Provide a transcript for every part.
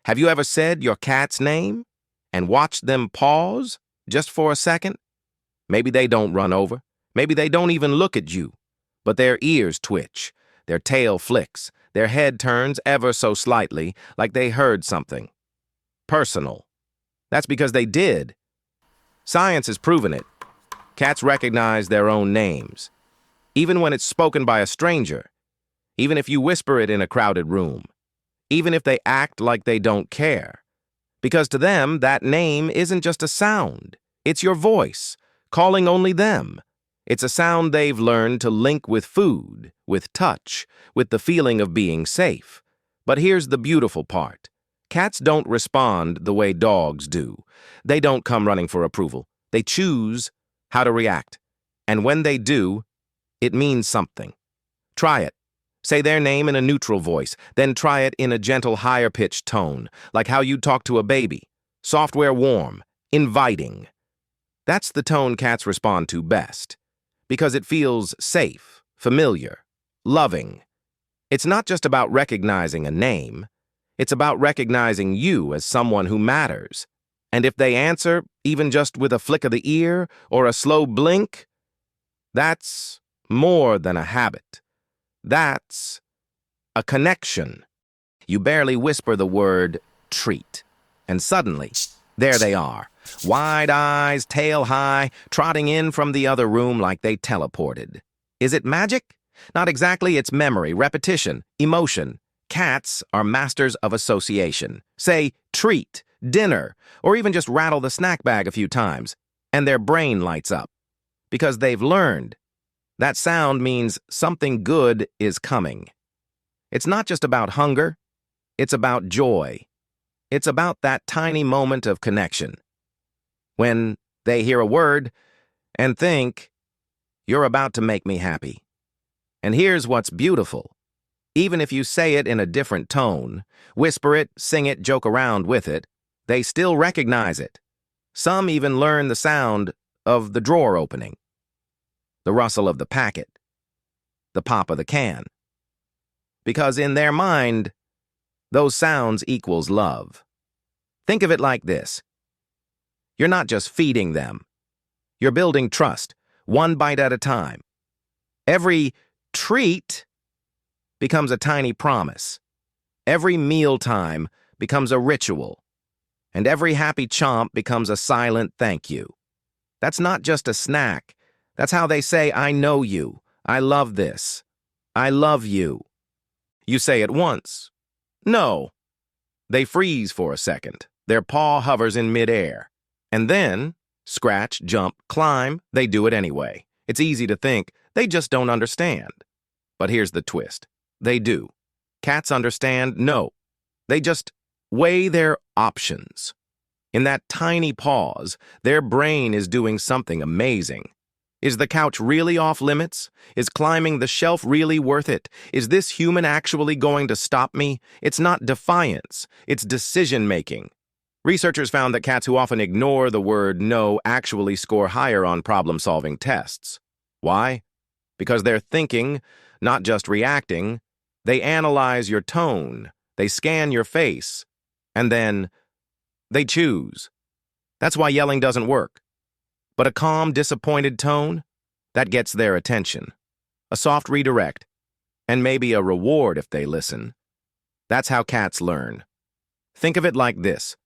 Have you ever said your cat's name and watched them pause just for a second? Maybe they don't run over. Maybe they don't even look at you. But their ears twitch, their tail flicks, their head turns ever so slightly like they heard something. Personal. That's because they did. Science has proven it. Cats recognize their own names, even when it's spoken by a stranger, even if you whisper it in a crowded room, even if they act like they don't care. Because to them, that name isn't just a sound. It's your voice, calling only them. It's a sound they've learned to link with food, with touch, with the feeling of being safe. But here's the beautiful part. Cats don't respond the way dogs do. They don't come running for approval. They choose how to react. And when they do, it means something. Try it. Say their name in a neutral voice, then try it in a gentle, higher-pitched tone, like how you'd talk to a baby. Software warm, inviting. That's the tone cats respond to best, because it feels safe, familiar, loving. It's not just about recognizing a name. It's about recognizing you as someone who matters. And if they answer, even just with a flick of the ear or a slow blink, that's more than a habit. That's a connection. You barely whisper the word treat, and suddenly, there they are, wide eyes, tail high, trotting in from the other room like they teleported. Is it magic? Not exactly. It's memory, repetition, emotion. Cats are masters of association. Say treat, dinner, or even just rattle the snack bag a few times, and their brain lights up. Because they've learned. That sound means something good is coming. It's not just about hunger. It's about joy. It's about that tiny moment of connection. When they hear a word and think, you're about to make me happy. And here's what's beautiful. Even if you say it in a different tone, whisper it, sing it, joke around with it, they still recognize it. Some even learn the sound of the drawer opening, the rustle of the packet, the pop of the can. Because in their mind, those sounds equals love. Think of it like this. You're not just feeding them. You're building trust, one bite at a time. Every treat becomes a tiny promise. Every mealtime becomes a ritual. And every happy chomp becomes a silent thank you. That's not just a snack. That's how they say, I know you. I love this. I love you. You say it once. No. They freeze for a second. Their paw hovers in midair. And then, scratch, jump, climb, they do it anyway. It's easy to think, they just don't understand. But here's the twist. They do. Cats understand? No. They just weigh their options. In that tiny pause, their brain is doing something amazing. Is the couch really off limits? Is climbing the shelf really worth it? Is this human actually going to stop me? It's not defiance. It's decision-making. Researchers found that cats who often ignore the word no actually score higher on problem-solving tests. Why? Because they're thinking, not just reacting. They analyze your tone. They scan your face. And then they choose. That's why yelling doesn't work. But a calm, disappointed tone, that gets their attention. A soft redirect, and maybe a reward if they listen. That's how cats learn. Think of it like this.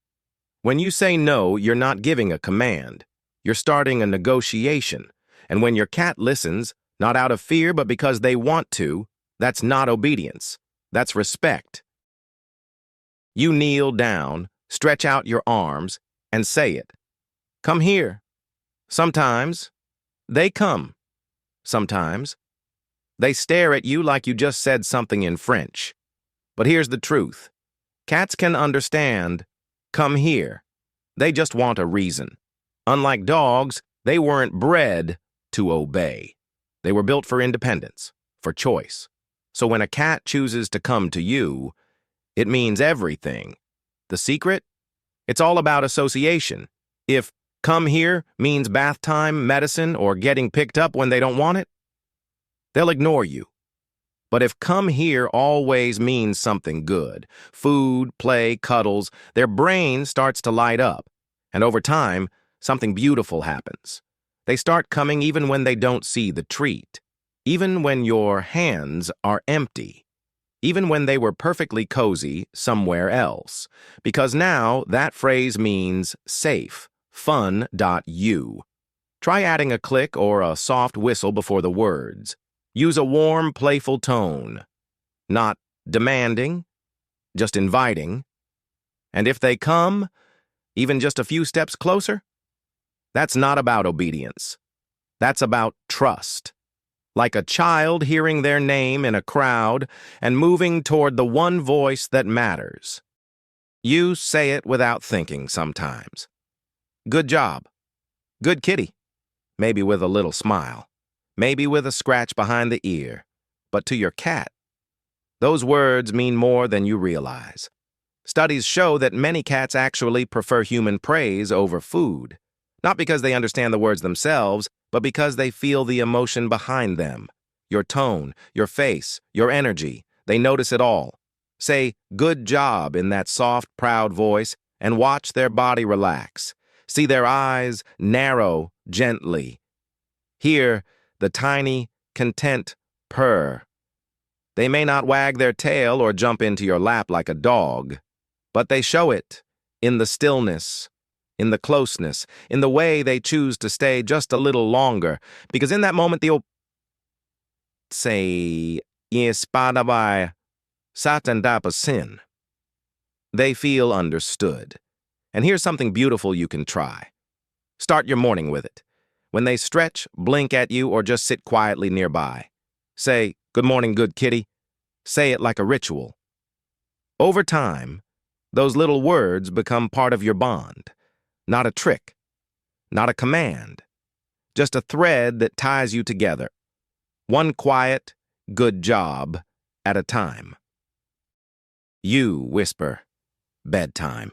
When you say no, you're not giving a command. You're starting a negotiation. And when your cat listens, not out of fear but because they want to, that's not obedience. That's respect. You kneel down, stretch out your arms, and say it. Come here. Sometimes, they come. Sometimes, they stare at you like you just said something in French. But here's the truth. Cats can understand, come here. They just want a reason. Unlike dogs, they weren't bred to obey. They were built for independence, for choice. So when a cat chooses to come to you, it means everything. The secret? It's all about association. If come here means bath time, medicine, or getting picked up when they don't want it, they'll ignore you. But if come here always means something good, food, play, cuddles, their brain starts to light up. And over time, something beautiful happens. They start coming even when they don't see the treat, even when your hands are empty, even when they were perfectly cozy somewhere else. Because now that phrase means safe, fun.you. Try adding a click or a soft whistle before the words. Use a warm, playful tone. Not demanding, just inviting. And if they come, even just a few steps closer, that's not about obedience. That's about trust. Like a child hearing their name in a crowd and moving toward the one voice that matters. You say it without thinking sometimes. Good job. Good kitty. Maybe with a little smile. Maybe with a scratch behind the ear. But to your cat, those words mean more than you realize. Studies show that many cats actually prefer human praise over food. Not because they understand the words themselves, but because they feel the emotion behind them. Your tone, your face, your energy. They notice it all. Say, good job in that soft, proud voice, and watch their body relax. See their eyes narrow gently. Hear the tiny, content purr. They may not wag their tail or jump into your lap like a dog, but they show it in the stillness, in the closeness, in the way they choose to stay just a little longer, because in that moment they'll say, "Yespadabai satandapasin." They feel understood. And here's something beautiful you can try. Start your morning with it. When they stretch, blink at you, or just sit quietly nearby. Say, "Good morning, good kitty." Say it like a ritual. Over time, those little words become part of your bond. Not a trick, not a command, just a thread that ties you together. One quiet, good job at a time. You whisper, bedtime.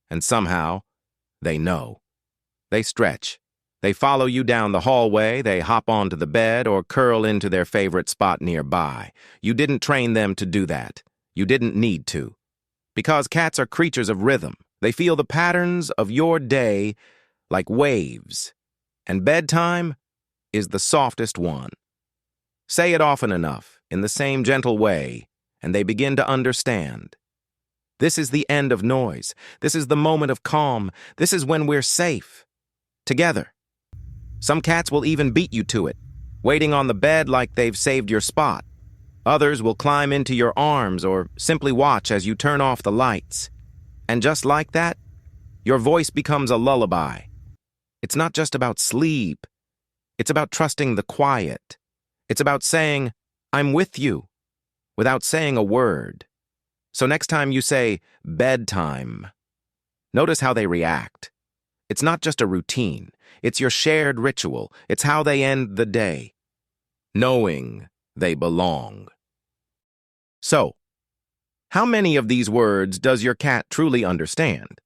And somehow, they know. They stretch. They follow you down the hallway, they hop onto the bed or curl into their favorite spot nearby. You didn't train them to do that. You didn't need to. Because cats are creatures of rhythm. They feel the patterns of your day like waves. And bedtime is the softest one. Say it often enough, in the same gentle way, and they begin to understand. This is the end of noise. This is the moment of calm. This is when we're safe. Together. Some cats will even beat you to it, waiting on the bed like they've saved your spot. Others will climb into your arms or simply watch as you turn off the lights. And just like that, your voice becomes a lullaby. It's not just about sleep. It's about trusting the quiet. It's about saying, "I'm with you," without saying a word. So next time you say, bedtime, notice how they react. It's not just a routine. It's your shared ritual. It's how they end the day, knowing they belong. So, how many of these words does your cat truly understand?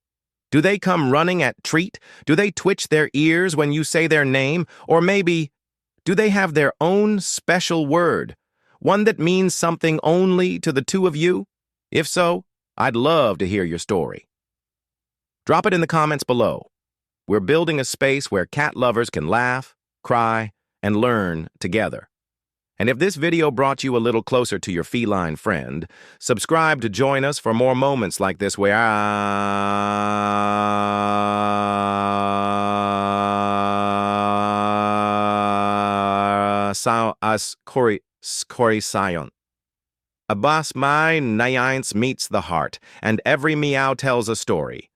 Do they come running at treat? Do they twitch their ears when you say their name? Or maybe, do they have their own special word, one that means something only to the two of you? If so, I'd love to hear your story. Drop it in the comments below. We're building a space where cat lovers can laugh, cry, and learn together. And if this video brought you a little closer to your feline friend, subscribe to join us for more moments like this where Sayon. Abbas my Nayance meets the heart, and every meow tells a story.